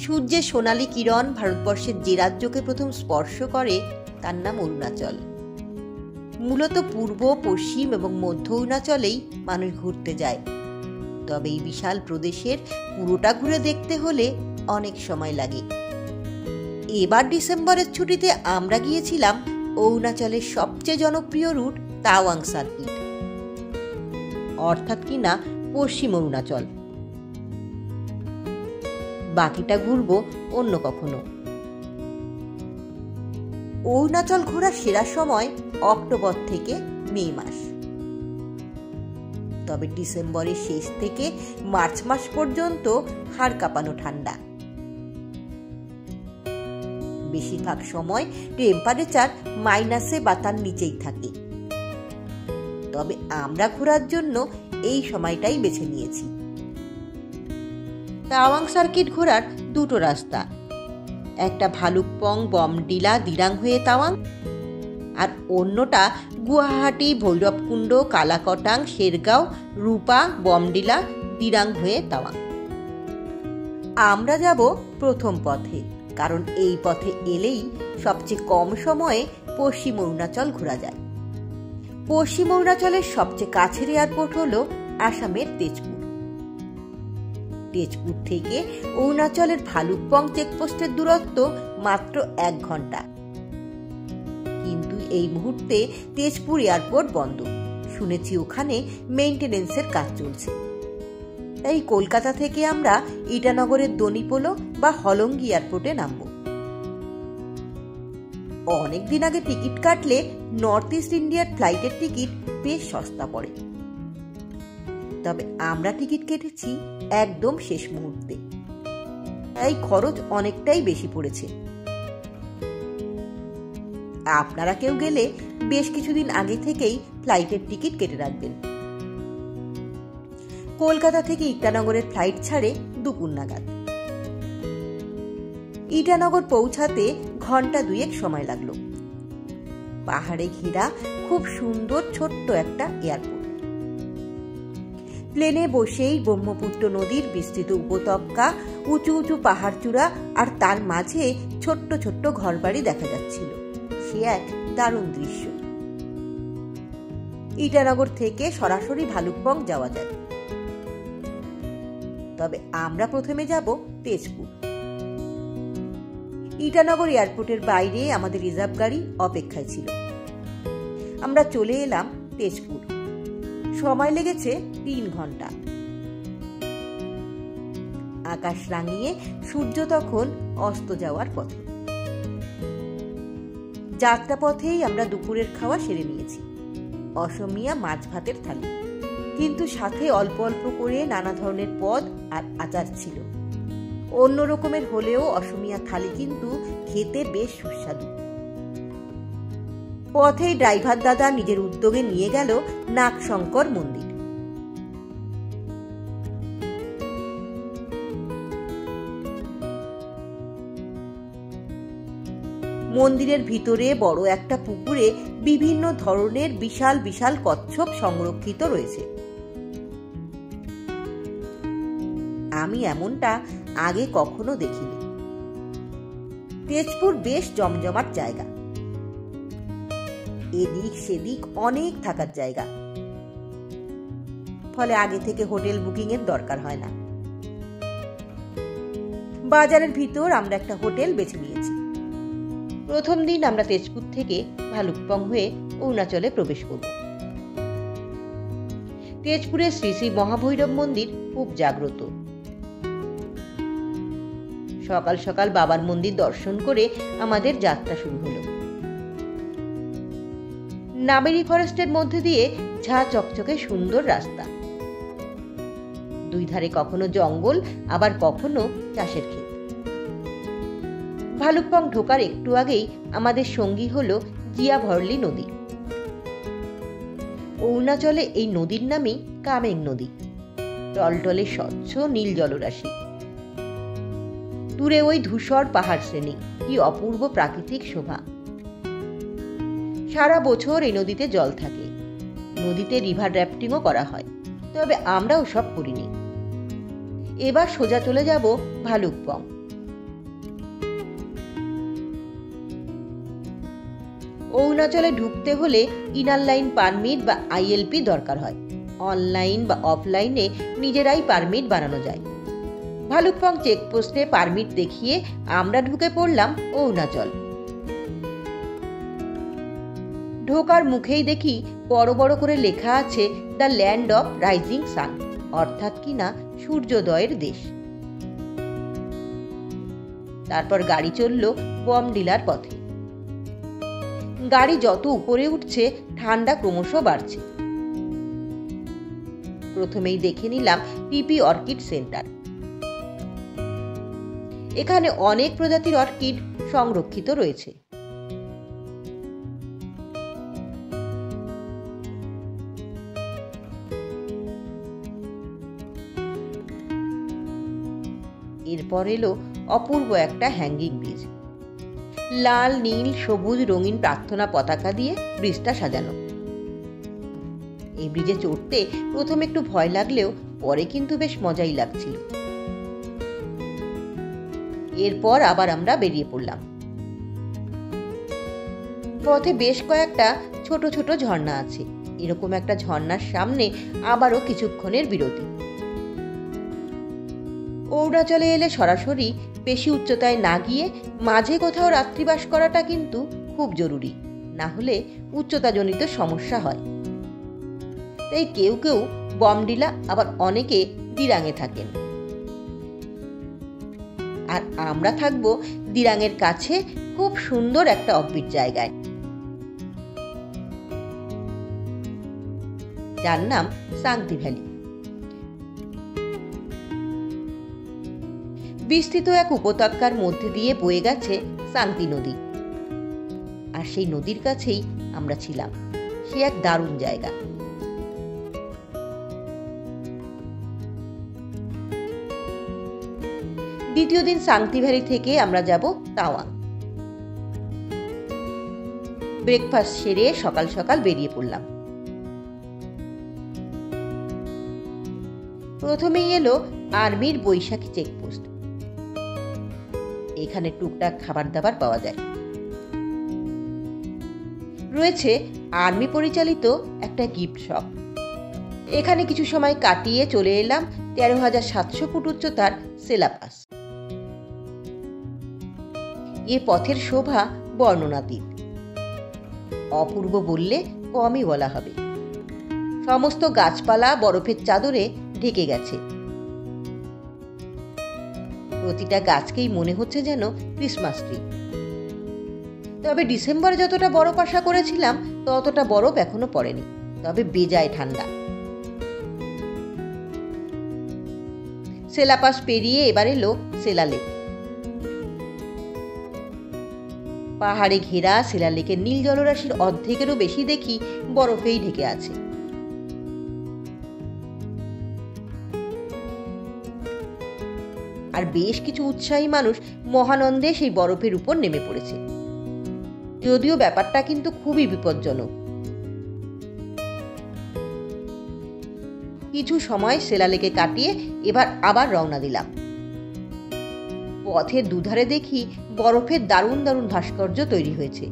সূর্যের সোনালী কিরণ ভারতবর্ষের যে রাজ্যকে প্রথম স্পর্শ করে তার নাম অরুণাচল। মূলত পূর্ব, পশ্চিম এবং মধ্য অরুণাচলেই মানুষ ঘুরতে যায়। তবে এই বিশাল প্রদেশের পুরোটা ঘুরে দেখতে হলে অনেক সময় লাগে। এবার ডিসেম্বরের ছুটিতে আমরা গিয়েছিলাম অরুণাচলের সবচেয়ে জনপ্রিয় রুট তাওয়াং সার্কিট, অর্থাৎ কিনা পশ্চিম অরুণাচল। বাকিটা ঘুরবো অন্য কখনো। অরুণাচল ঘোরার সেরা সময় অক্টোবর থেকে মে মাস। তবে ডিসেম্বরের শেষ থেকে মার্চ মাস পর্যন্ত হাড় কাঁপানো ঠান্ডা। বেশিরভাগ সময় টেম্পারেচার মাইনাসে বা তার নিচেই থাকে। তবে আমরা ঘোরার জন্য এই সময়টাই বেছে নিয়েছি। তাওয়াং সার্কিট ঘোরার দুটো রাস্তা, একটা ভালুকপং, বমডিলা, দিরাং হয়ে তাওয়াং, আর অন্যটা গুয়াহাটি, ভৈরবকুণ্ড, কালাকটাং, শেরগাঁও, রূপা, বমডিলা, দিরাং হয়ে তাওয়াং। আমরা যাব প্রথম পথে, কারণ এই পথে এলেই সবচেয়ে কম সময়ে পশ্চিম অরুণাচল ঘোরা যায়। পশ্চিম অরুণাচলের সবচেয়ে কাছের এয়ারপোর্ট হলো আসামের তেজপুর। তেজপুর থেকে অরুণাচলের ভালুকপং চেকপোস্টের দূরত্ব মাত্র 1 ঘন্টা। কিন্তু এই মুহূর্তে তেজপুর এয়ারপোর্ট বন্ধ। শুনেছি ওখানে মেইনটেনেন্সের কাজ চলছে। তাই কলকাতা থেকে আমরা ইটানগরের দনিপোলো বা হলঙ্গি এয়ারপোর্টে নামব। অনেকদিন আগে টিকিট কাটলে নর্থ ইস্ট ইন্ডিয়ার ফ্লাইটের টিকিট বেশ সস্তা পড়ে। তবে আমরা টিকিট কেটেছি একদম শেষ মুহূর্তে, তাই খরচ অনেকটাই বেশি পড়েছে। আপনারা কেউ গেলে বেশ কিছুদিন আগে থেকেই ফ্লাইটের টিকিট কেটে রাখবেন। কলকাতা থেকে ইটানগরের ফ্লাইট ছাড়ে দুপুর নাগাদ। ইটানগর পৌঁছাতে ঘন্টা 2 সময় লাগলো। পাহাড়ে ঘেরা খুব সুন্দর ছোট্ট একটা এয়ারপোর্ট। প্লেনে বসেই ব্রহ্মপুত্র নদীর বিস্তৃত উপত্যকা, উঁচু উঁচু পাহাড় চূড়া আর তার মাঝে ছোট্ট ছোট্ট ঘরবাড়ি দেখা যাচ্ছিল। সে এক দারুণ দৃশ্য। ইটানগর থেকে সরাসরি ভালুকপং যাওয়া যায়। তবে আমরা প্রথমে যাব তেজপুর। ইটানগর এয়ারপোর্টের বাইরে আমাদের রিজার্ভ গাড়ি অপেক্ষায় ছিল। আমরা চলে এলাম তেজপুর। সময় লেগেছে 3 ঘন্টা। আকাশ রাঙিয়ে সূর্য তখন অস্ত যাওয়ার পথে। যাত্রাপথেই আমরা দুপুরের খাওয়া সেরে নিয়েছি। অসমীয়া মাছ ভাতের থালি, কিন্তু সাথে অল্প অল্প করে নানা ধরনের পদ আর আচার ছিল। অন্য রকমের হলেও অসমীয়া থালি কিন্তু খেতে বেশ সুস্বাদু। পথেই ড্রাইভার দাদা নিজের উদ্যোগে নিয়ে গেল নাগশঙ্কর মন্দির। মন্দিরের ভিতরে বড় একটা পুকুরে বিভিন্ন ধরনের বিশাল বিশাল কচ্ছপ সংরক্ষিত রয়েছে। আমি এমনটা আগে কখনো দেখিনি। তেজপুর বেশ জমজমাট জায়গা। এদিক সেদিক অনেক থাকার জায়গা, ফলে আগে থেকে হোটেল বুকিং এর দরকার হয় না। বাজারের ভিতর আমরা একটা হোটেল বেছে নিয়েছি। প্রথম দিন আমরা তেজপুর থেকে ভালুকপং হয়ে অরুণাচলে প্রবেশ করব। তেজপুরের শ্রী শ্রী মহাভৈরব মন্দির খুব জাগ্রত। সকাল সকাল বাবার মন্দির দর্শন করে আমাদের যাত্রা শুরু হলো। নামেরি ফরেস্টের মধ্যে দিয়ে ঝাঁ চকচকে সুন্দর রাস্তা। 2 ধারে কখনো জঙ্গল, আবার কখনো চাষের ক্ষেত। ভালুকপং ঢোকার একটু আগেই আমাদের সঙ্গী হলো জিয়াভরলি নদী। অরুণাচলে এই নদীর নামই কামেং নদী। টলটলে স্বচ্ছ নীল জলরাশি। দূরে ওই ধূসর পাহাড় শ্রেণী, কি অপূর্ব প্রাকৃতিক শোভা। সারা বছর এই নদীতে জল থাকে। নদীতে রিভার র্যাফটিংও করা হয়, তবে আমরাও সব করিনি। এবার সোজা চলে যাব ভালুকপং। অরুণাচলে ঢুকতে হলে ইনার লাইন পারমিট বা ILP দরকার হয়। অনলাইন বা অফলাইনে নিজেরাই পারমিট বানানো যায়। ভালুকপং চেকপোস্টে পারমিট দেখিয়ে আমরা ঢুকে পড়লাম অরুণাচল। ঢোকার মুখেই দেখি বড় বড় করে লেখা আছে the land of rising sun, অর্থাৎ কিনা সূর্যোদয়ের দেশ। তারপর গাড়ি চলল বমডিলার পথে। গাড়ি যত উপরে উঠছে ঠান্ডা ক্রমশ বাড়ছে। প্রথমেই দেখে নিলাম পিপি অর্কিড সেন্টার। এখানে অনেক প্রজাতির অর্কিড সংরক্ষিত রয়েছে। এরপর এলো অপূর্ব একটা হ্যাঙ্গিং ব্রিজ। লাল, নীল, সবুজ রঙিন প্রার্থনা পতাকা দিয়ে ব্রিজটা সাজানো। এই ব্রিজে চড়তে প্রথমে একটু ভয় লাগলেও পরে কিন্তু বেশ মজাই লাগছিল। এরপর আবার আমরা বেরিয়ে পড়লাম। পথে বেশ কয়েকটা ছোট ছোট ঝর্ণা আছে। এরকম একটা ঝর্ণার সামনে আবারও কিছুক্ষণের বিরতি। অরুণাচলে এলে সরাসরি বেশি উচ্চতায় না গিয়ে মাঝে কোথাও রাত্রিবাস করাটা কিন্তু খুব জরুরি, না হলে উচ্চতাজনিত সমস্যা হয়। তাই কেউ কেউ বমডিলা, আবার অনেকে দিরাঙে থাকেন। আর আমরা থাকবো দিরাঙের কাছে খুব সুন্দর একটা অফবিট জায়গায়, যার নাম সাংতি ভ্যালি। বিস্তৃত এক উপত্যকার মধ্যে দিয়ে বয়ে গেছে সাংতি নদী। আর সেই নদীর কাছেই আমরা ছিলাম। সে এক দারুণ জায়গা। দ্বিতীয় দিন সাংতি ভ্যালি থেকে আমরা যাব তাওয়াং। ব্রেকফাস্ট সেরে সকাল সকাল বেরিয়ে পড়লাম। প্রথমেই এলো আর্মির বৈশাখী চেকপোস্ট। এখানে টুকটাক খাবার দাবার পাওয়া যায়। রয়েছে আর্মি পরিচালিত একটা গিফট শপ। এখানে কিছু সময় কাটিয়ে চলে এলাম 13,700 ফুট উচ্চতার সেলাপাস। এ পথের শোভা বর্ণনাতীত, অপূর্ব বললে কমই বলা হবে। সমস্ত গাছপালা বরফের চাদরে ঢেকে গেছে। প্রতিটা গাছকেই মনে হচ্ছে যেন ক্রিসমাস ট্রি। তবে ডিসেম্বরে যতটা বরফ আশা করেছিলাম ততটা বরফ এখনো পড়েনি, তবে বেজায় ঠান্ডা। সেলাপাস পেরিয়ে এবার এলো সেলা লেক। পাহাড়ে ঘেরা সেলা লেকের নীল জলরাশির অর্ধেকেরও বেশি দেখি বরফেই ঢেকে আছে। আর বেশ কিছু উৎসাহী মানুষ মহানন্দে সেই বরফের উপর নেমে পড়েছে। যদিও ব্যাপারটা কিন্তু খুবই বিপজ্জনক। কিছু সময় সেলা লেকে কাটিয়ে এবার আবার রওনা দিলাম। পথের দুধারে দেখি বরফের দারুণ দারুণ ভাস্কর্য তৈরি হয়েছে।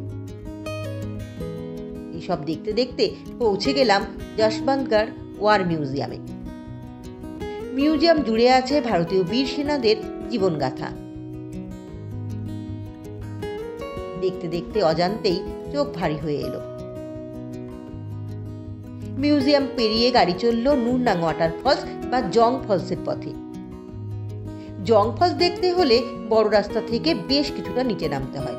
এসব দেখতে দেখতে পৌঁছে গেলাম যশবন্তগড় ওয়ার মিউজিয়ামে। মিউজিয়াম জুড়ে আছে ভারতীয় বীর সেনাদের জীবনগাথা। দেখতে দেখতে অজান্তেই চোখ ভারী হয়ে এলো। মিউজিয়াম পেরিয়ে গাড়ি চলল নুরনাং ওয়াটারফলস বা জং ফলসের পথে। জং ফলস দেখতে হলে বড় রাস্তা থেকে বেশ কিছুটা নিচে নামতে হয়।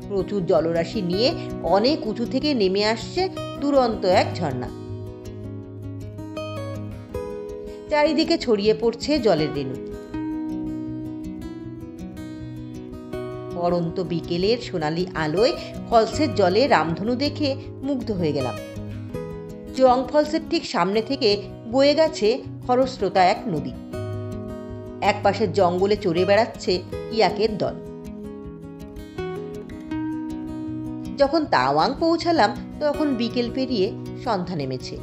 প্রচুর জলরাশি নিয়ে অনেক উঁচু থেকে নেমে আসছে দুরন্ত এক ঝর্ণা। চারিদিকে ছড়িয়ে পড়ছে জলের রেণু। পড়ন্ত বিকেলের সোনালি আলোয় ফলসের জলে রামধনু দেখে মুগ্ধ হয়ে গেলাম। জং ফলসের ঠিক সামনে থেকে বয়ে গেছে খরস্রোতা এক নদী। এক পাশে জঙ্গলে চড়ে বেড়াচ্ছে ইয়াকের দল। যখন তাওয়াং পৌঁছালাম তখন বিকেল পেরিয়ে সন্ধ্যা নেমেছে।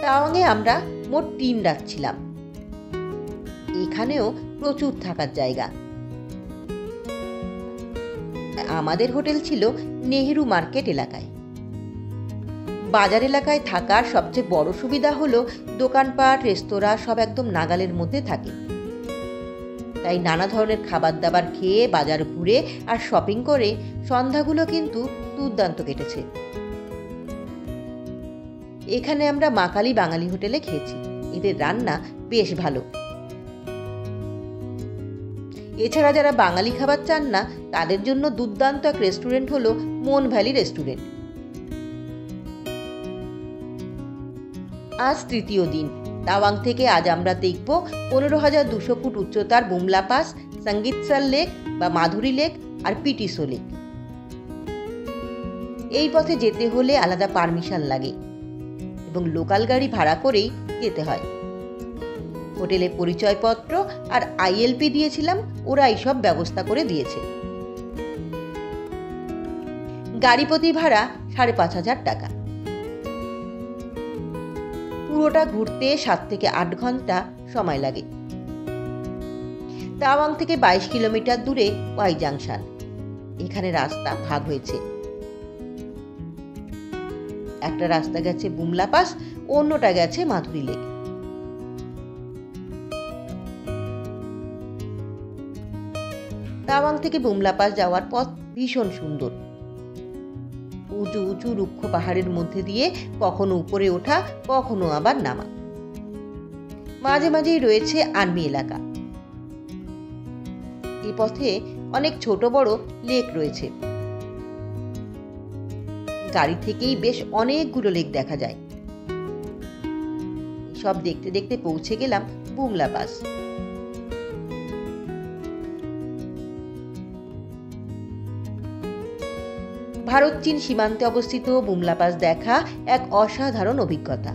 তাওয়াংয়ে আমরা মোট 3 রাত ছিলাম। এখানেও প্রচুর থাকার জায়গা। আমাদের হোটেল ছিল নেহেরু মার্কেট এলাকায়। বাজার এলাকায় থাকার সবচেয়ে বড় সুবিধা হলো দোকানপাট, রেস্তোরাঁ সব একদম নাগালের মধ্যে থাকে। তাই নানা ধরনের খাবার দাবার খেয়ে, বাজার ঘুরে আর শপিং করে সন্ধ্যাগুলো কিন্তু দুর্দান্ত কেটেছে। এখানে আমরা মা কালী বাঙালি হোটেলে খেয়েছি। এদের রান্না বেশ ভালো। এছাড়া যারা বাঙালি খাবার চান না, তাদের জন্য দুর্দান্ত এক রেস্টুরেন্ট হলো মন ভ্যালি রেস্টুরেন্ট। আজ তৃতীয় দিন। তাওয়াং থেকে আজ আমরা দেখব 15,200 ফুট উচ্চতার বুমলা পাস, সঙ্গীতসার লেক বা মাধুরী লেক আর পিটিসো লেক। এই পথে যেতে হলে আলাদা পারমিশন লাগে এবং লোকাল গাড়ি ভাড়া করেই যেতে হয়। হোটেলে পরিচয়পত্র আর ILP দিয়েছিলাম, ওরা এইসব ব্যবস্থা করে দিয়েছে। গাড়ি প্রতি ভাড়া 5,500 টাকা। পুরোটা ঘুরতে 7 থেকে 8 ঘন্টা সময় লাগে। তাওয়াং থেকে 22 কিলোমিটার দূরে ওয়াই জাংশন। এখানে রাস্তা ভাগ হয়েছে। একটা রাস্তা গেছে বুমলা পাস, অন্যটা গেছে মাধুরী লেক। তাওয়াং থেকে বুমলা পাস যাওয়ার পথ ভীষণ সুন্দর। উঁচু উঁচু রুক্ষ পাহাড়ের মধ্যে দিয়ে কখনো উপরে ওঠা, কখনো আবার নামা। মাঝে মাঝেই রয়েছে আর্মি এলাকা। এই পথে অনেক ছোট বড় লেক রয়েছে। গাড়ি থেকেই বেশ অনেকগুলো লেক দেখা যায়। সব দেখতে দেখতে পৌঁছে গেলাম বুমলা পাস। ভারত চীন সীমান্তে অবস্থিত বুমলা পাস দেখা এক অসাধারণ অভিজ্ঞতা।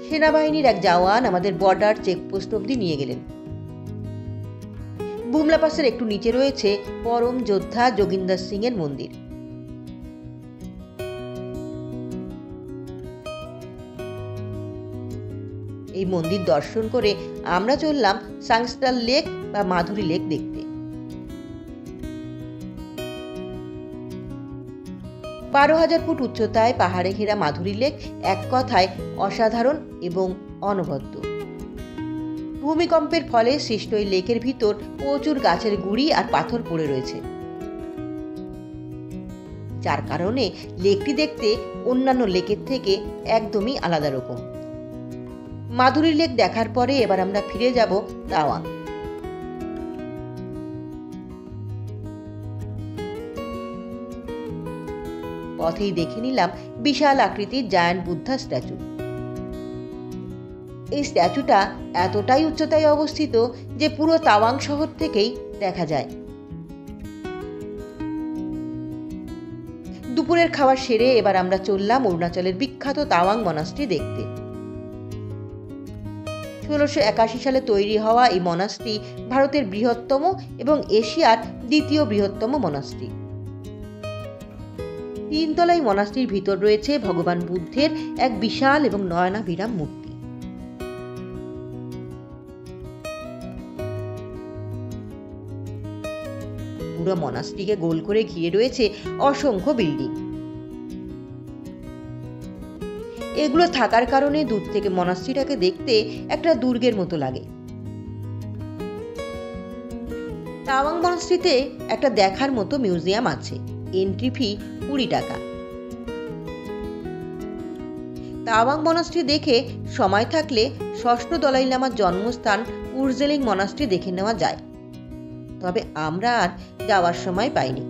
সেনাবাহিনীর এক জওয়ান আমাদের বর্ডার চেকপোস্ট অবধি নিয়ে গেলেন। বুমলা পাসের একটু নিচে রয়েছে পরম যোদ্ধা যোগিন্দর সিং এর মন্দির। এই মন্দির দর্শন করে আমরা চললাম সাংস্টার লেক বা মাধুরী লেক দেখতে। 12,000 ফুট উচ্চতায় পাহাড়ে ঘেরা মাধুরী লেক এক কথায় অসাধারণ এবং অনবদ্য। ভূমিকম্পের ফলে সৃষ্ট এই লেকের ভিতর প্রচুর গাছের গুঁড়ি আর পাথর পড়ে রয়েছে, যার কারণে লেকটি দেখতে অন্যান্য লেকের থেকে একদমই আলাদা রকম। মাধুরী লেক দেখার পরে এবার আমরা ফিরে যাব তাওয়াং। পথেই দেখে নিলাম বিশাল আকৃতির জায়ান্ট বুদ্ধা স্ট্যাচু। এই স্ট্যাচুটা এতটাই উচ্চতায় অবস্থিত যে পুরো তাওয়াং শহর থেকেই দেখা যায়। দুপুরের খাবার সেরে এবার আমরা চললাম অরুণাচলের বিখ্যাত তাওয়াং মনাস্ট্রি দেখতে। 1681 সালে তৈরি হওয়া এই মনাস্ট্রি ভারতের বৃহত্তম এবং এশিয়ার দ্বিতীয় বৃহত্তম মনাস্ট্রি। 3 তলায় মনাস্ট্রির ভিতর রয়েছে ভগবান বুদ্ধের এক বিশাল এবং নয়নাভিরাম মূর্তি। পুরো মনাস্ট্রিকে গোল করে ঘিরে রয়েছে অসংখ্য বিল্ডিং। এগুলো থাকার কারণে দূর থেকে মনাস্ট্রিটাকে দেখতে একটা দুর্গের মতো লাগে। তাওয়াং মনাস্ট্রিতে একটা দেখার মতো মিউজিয়াম আছে। এন্ট্রি ফি 20 টাকা। তাওয়াং মনাস্ট্রি দেখে সময় থাকলে ষষ্ঠ দলাই লামার জন্মস্থান উর্জেলিং মনাস্ট্রি দেখে নেওয়া যায়, তবে আমরা আর যাওয়ার সময় পাইনি।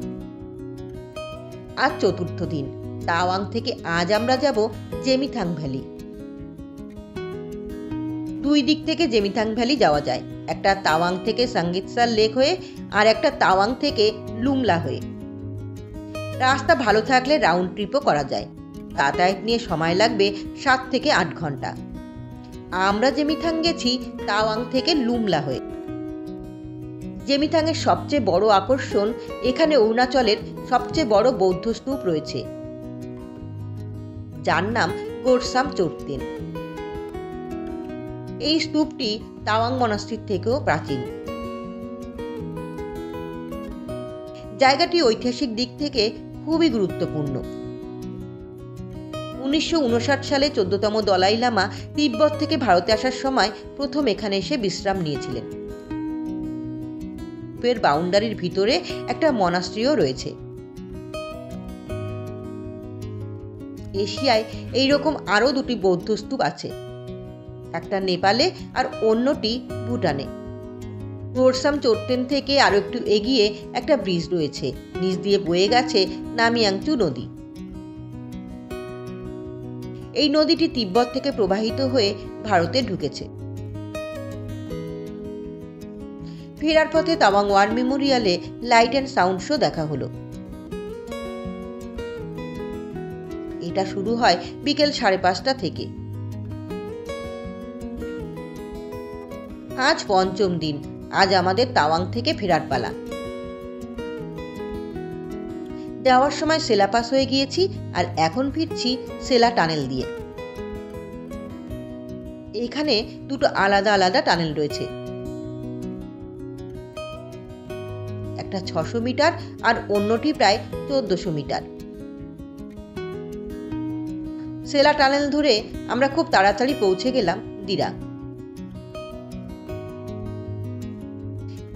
আজ চতুর্থ দিন। তাওয়াং থেকে আজ আমরা যাব জেমিথাং ভ্যালি। 2 দিক থেকে জেমিথাং ভ্যালি যাওয়া যায়, একটা তাওয়াং থেকে সঙ্গীতসার লেক হয়ে আর একটা তাওয়াং থেকে লুমলা হয়ে। রাস্তা ভালো থাকলে রাউন্ড ট্রিপও করা যায়। যাতায়াত নিয়ে সময় লাগবে 7 থেকে 8 ঘন্টা। আমরা জেমিথাং গেছি তাওয়াং থেকে লুমলা হয়ে। জেমিথাংয়ের সবচেয়ে বড় আকর্ষণ, এখানে অরুণাচলের সবচেয়ে বড় বৌদ্ধ স্তূপ রয়েছে, যার নাম গোরসাম চোরতেন। এই স্তূপটি তাওয়াং মনাস্ট্রির থেকেও প্রাচীন। জায়গাটি ঐতিহাসিক দিক থেকে খুবই গুরুত্বপূর্ণ। 1959 সালে 14তম দলাই লামা তিব্বত থেকে ভারতে আসার সময় প্রথম এখানে এসে বিশ্রাম নিয়েছিলেন। এর বাউন্ডারির ভিতরে একটা মনাস্ট্রিও রয়েছে। এশিয়ায় এইরকম আরও দুটি বৌদ্ধ স্তূপ আছে, একটা নেপালে আর অন্যটি ভুটানে। খোরসাম চোট্টেন থেকে আরও একটু এগিয়ে একটা ব্রিজ রয়েছে, নিচ দিয়ে বয়ে গেছে নামিয়াংচু নদী। এই নদীটি তিব্বত থেকে প্রবাহিত হয়ে ভারতে ঢুকেছে। ফেরার পথে তাওয়াং ওয়ার মেমোরিয়ালে লাইট অ্যান্ড সাউন্ড শো দেখা হলো। এটা শুরু হয় বিকেল 5:30 থেকে। আজ পঞ্চম দিন, আজ আমাদের তাওয়াং থেকে ফেরার পালা। যাওয়ার সময় সেলা পাস হয়ে গিয়েছি আর এখন ফিরছি সেলা টানেল দিয়ে। এখানে দুটো আলাদা আলাদা টানেল রয়েছে, একটা 600 মিটার আর অন্যটি প্রায় 1400 মিটার। সেলা টানেল ধরে আমরা খুব তাড়াতাড়ি পৌঁছে গেলাম দিরাং।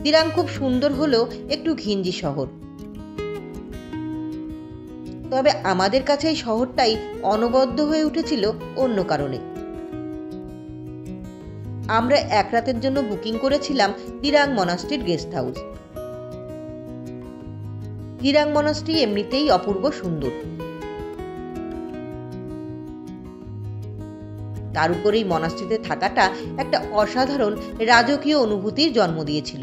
দিরাং খুব সুন্দর হলেও একটু ঘিঞ্জি শহর। তবে আমাদের কাছে এই শহরটাই অনবদ্য হয়ে উঠেছিল অন্য কারণে। আমরা এক রাতের জন্য বুকিং করেছিলাম দিরাং মনাস্ট্রির গেস্ট হাউস। দিরাং মনাস্ট্রি এমনিতেই অপূর্ব সুন্দর, তার উপরেই মনাস্ট্রিতে থাকাটা একটা অসাধারণ রাজকীয় অনুভূতির জন্ম দিয়েছিল।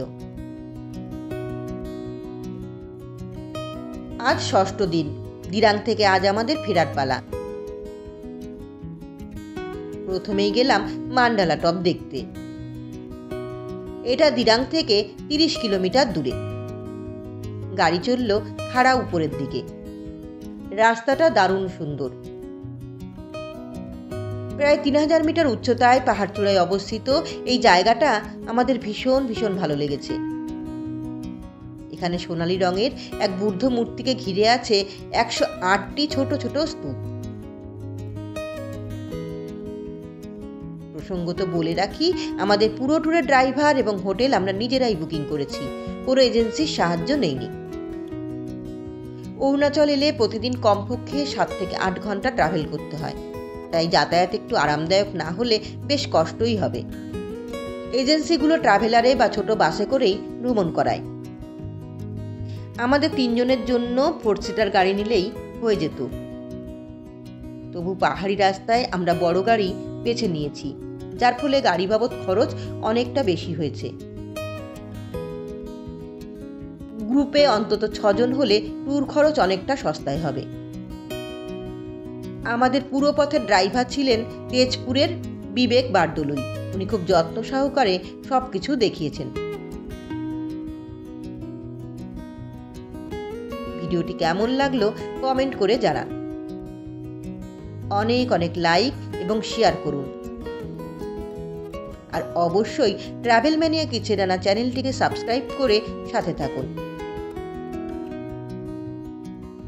আজ 6ষ্ঠ দিন, দিরাং থেকে আজ আমাদের ফেরার পালা। প্রথমেই গেলাম মান্ডালা টপ দেখতে। এটা দিরাং থেকে 30 কিলোমিটার দূরে। গাড়ি চলল খাড়া উপরের দিকে। রাস্তাটা দারুণ সুন্দর। প্রায় 3000 মিটার উচ্চতায় পাহাড়চূড়ায় অবস্থিত এই জায়গাটা আমাদের ভীষণ ভীষণ ভালো লেগেছে। এখানে সোনালী রঙের এক বুদ্ধ মূর্তিকে ঘিরে আছে 108টি ছোট ছোট স্তূপ। প্রসঙ্গত বলে রাখি, আমাদের পুরো ট্যুরের ড্রাইভার এবং হোটেল আমরা নিজেরাই বুকিং করেছি, কোনো এজেন্সির সাহায্য নেইনি। অরুণাচল এলে প্রতিদিন কমপক্ষে 7 থেকে 8 ঘন্টা ট্রাভেল করতে হয়, তাই যাতায়াত একটু আরামদায়ক না হলে বেশ কষ্টই হবে। এজেন্সিগুলো ট্রাভেলারে বা ছোট বাসে করেই ভ্রমণ করায়। আমাদের 3 জনের জন্য 4 সিটার গাড়ি নিলেই হয়ে যেত, তবু পাহাড়ি রাস্তায় আমরা বড় গাড়ি বেছে নিয়েছি, যার ফলে গাড়ি বাবদ খরচ অনেকটা বেশি হয়েছে। গ্রুপে অন্তত 6 জন হলে ট্যুর খরচ অনেকটা সস্তায় হবে। আমাদের পুরো পথের ড্রাইভার ছিলেন তেজপুরের বিবেক বারদলুই। উনি খুব যত্ন সহকারে সবকিছু দেখিয়েছেন। ভিডিওটি কেমন লাগলো কমেন্ট করে জানান। অনেক অনেক লাইক এবং শেয়ার করুন। আর অবশ্যই ট্রাভেল ম্যানিয়া কিচেন চ্যানেলটিকে সাবস্ক্রাইব করে সাথে থাকুন।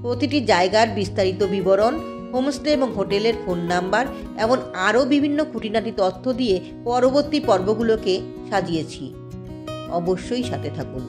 প্রতিটি জায়গার বিস্তারিত বিবরণ, হোমস্টে এবং হোটেলের ফোন নাম্বার, এমন আরও বিভিন্ন খুঁটিনাটি তথ্য দিয়ে পরবর্তী পর্বগুলোকে সাজিয়েছি। অবশ্যই সাথে থাকুন।